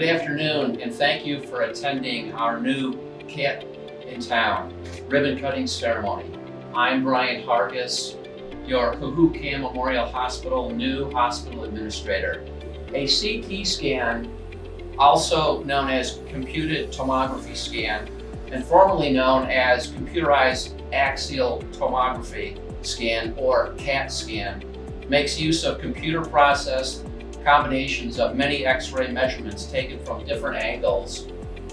afternoon, and thank you for attending our new Cat in Town ribbon cutting ceremony. I'm Brian Hargis, your Cam Memorial Hospital new hospital administrator. A CT scan, also known as computed tomography scan, and formerly known as computerized axial tomography scan or CAT scan, makes use of computer processed combinations of many X-ray measurements taken from different angles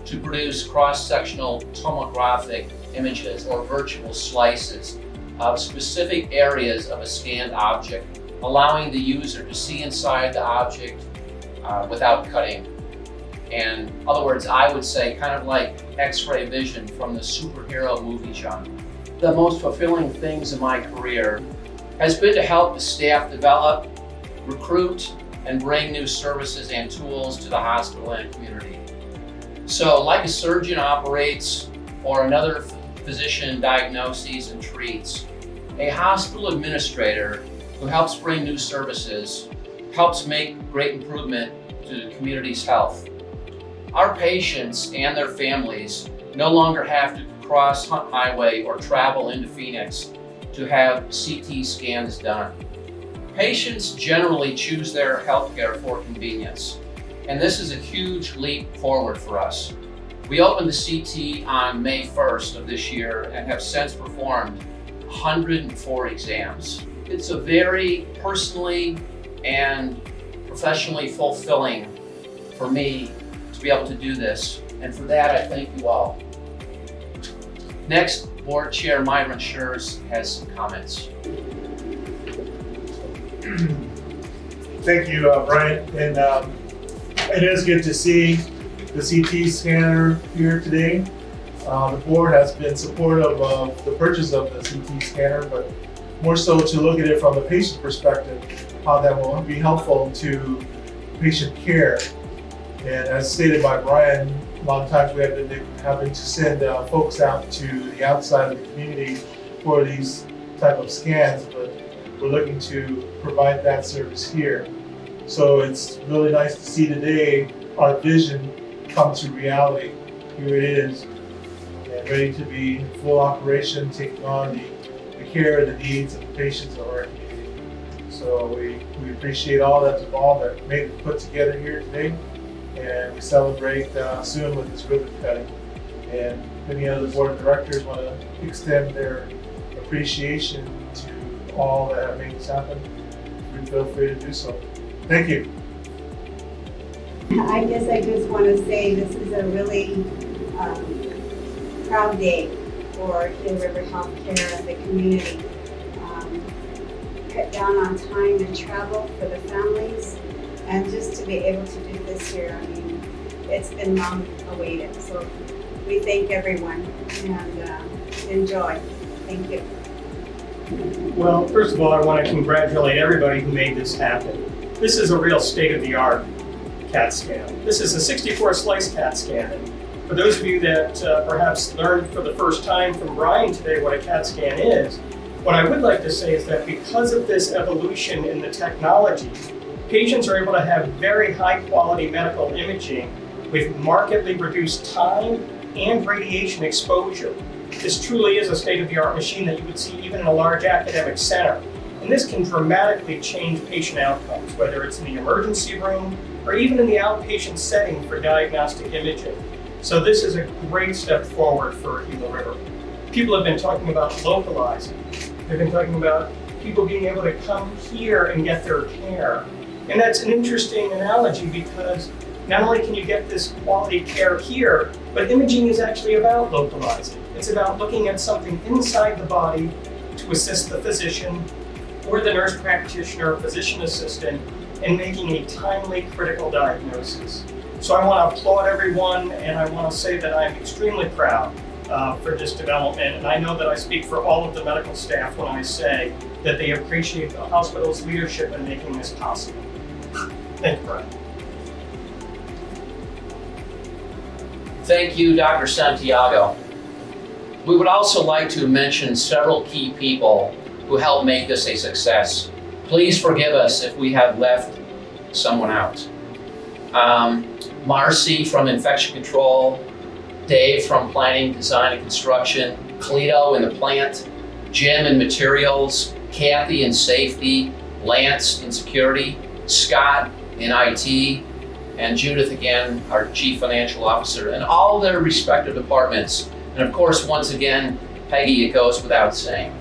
to produce cross-sectional tomographic images or virtual slices of specific areas of a scanned object, allowing the user to see inside the object without cutting. And in other words, I would say kind of like X-ray vision from the superhero movie genre. The most fulfilling things in my career has been to help the staff develop, recruit, and bring new services and tools to the hospital and community. So like a surgeon operates or another physician diagnoses and treats, a hospital administrator who helps bring new services helps make great improvement to the community's health. Our patients and their families no longer have to cross Hunt Highway or travel into Phoenix to have CT scans done. Patients generally choose their healthcare for convenience, and this is a huge leap forward for us. We opened the CT on May 1st of this year and have since performed 104 exams. It's a very personally and professionally fulfilling for me to be able to do this, and for that I thank you all. Next, Board Chair Myron Schurz has some comments. Thank you, Brian. And it is good to see the CT scanner here today. The board has been supportive of the purchase of the CT scanner, but more so to look at it from the patient perspective, how that will be helpful to patient care. And as stated by Brian, a lot of times we have been having to send folks out to the outside of the community for these type of scans, but we're looking to provide that service here. So it's really nice to see today our vision come to reality. Here it is, and ready to be in full operation, taking on the care and the needs of the patients of our community. So we appreciate all that's involved that made it put together here today, and we celebrate soon with this ribbon cutting. And many other board of directors want to extend their appreciation to all that have made this happen. We feel free to do so. Thank you. I guess I just want to say this is a really proud day for Hill River Healthcare and the community. Cut down on time and travel for the families, and just to be able to do this here, I mean, it's been long awaited. So we thank everyone and enjoy. Thank you. Well, first of all, I want to congratulate everybody who made this happen. This is a real state-of-the-art CAT scan. This is a 64-slice CAT scan. And for those of you that perhaps learned for the first time from Brian today what a CAT scan is, what I would like to say is that because of this evolution in the technology, patients are able to have very high-quality medical imaging with markedly reduced time and radiation exposure. This truly is a state-of-the-art machine that you would see even in a large academic center. And this can dramatically change patient outcomes, whether it's in the emergency room or even in the outpatient setting for diagnostic imaging. So this is a great step forward for Gila River. People have been talking about localizing. They've been talking about people being able to come here and get their care. And that's an interesting analogy because not only can you get this quality care here, but imaging is actually about localizing. It's about looking at something inside the body to assist the physician or the nurse practitioner or physician assistant in making a timely critical diagnosis. So I want to applaud everyone, and I want to say that I'm extremely proud for this development. And I know that I speak for all of the medical staff when I say that they appreciate the hospital's leadership in making this possible. Thank you, Brian. Thank you, Dr. Santiago. We would also like to mention several key people who helped make this a success. Please forgive us if we have left someone out. Marcy from infection control, Dave from planning, design, and construction, Cleto in the plant, Jim in materials, Kathy in safety, Lance in security, Scott in IT, and Judith again, our chief financial officer, and all their respective departments. And of course, once again, Peggy, it goes without saying.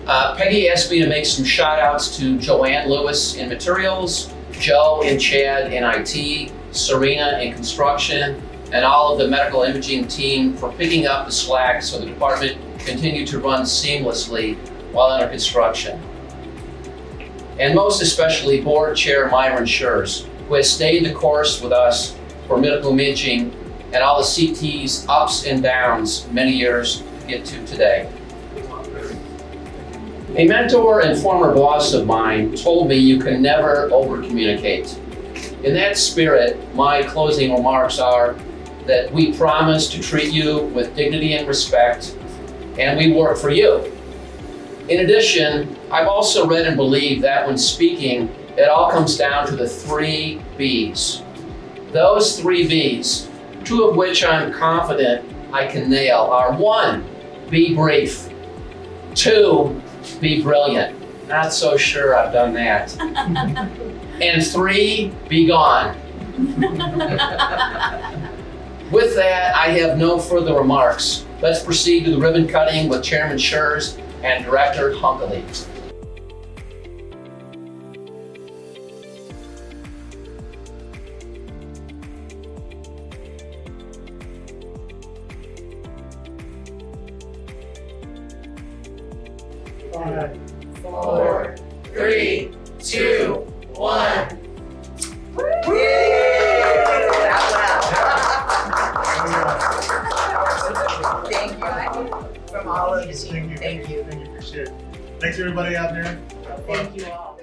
Peggy asked me to make some shout outs to Joanne Lewis in materials, Joe and Chad in IT, Serena in construction, and all of the medical imaging team for picking up the slack so the department continued to run seamlessly while under construction. And most especially Board Chair Myron Schurz, who has stayed the course with us for medical imaging and all the CT's ups and downs many years to get to today. A mentor and former boss of mine told me you can never over-communicate. In that spirit, my closing remarks are that we promise to treat you with dignity and respect, and we work for you. In addition, I've also read and believe that when speaking, it all comes down to the 3 B's. Those 3 B's, 2 of which I'm confident I can nail, are 1, be brief, 2, be brilliant. Not so sure I've done that. And 3, be gone. With that, I have no further remarks. Let's proceed to the ribbon cutting with Chairman Schurz and Director Hunkley. Five, 4, 3, 2, 1. Thank you from all of the team. Thank you. Thank you, appreciate it. Thanks everybody out there. Thank you all.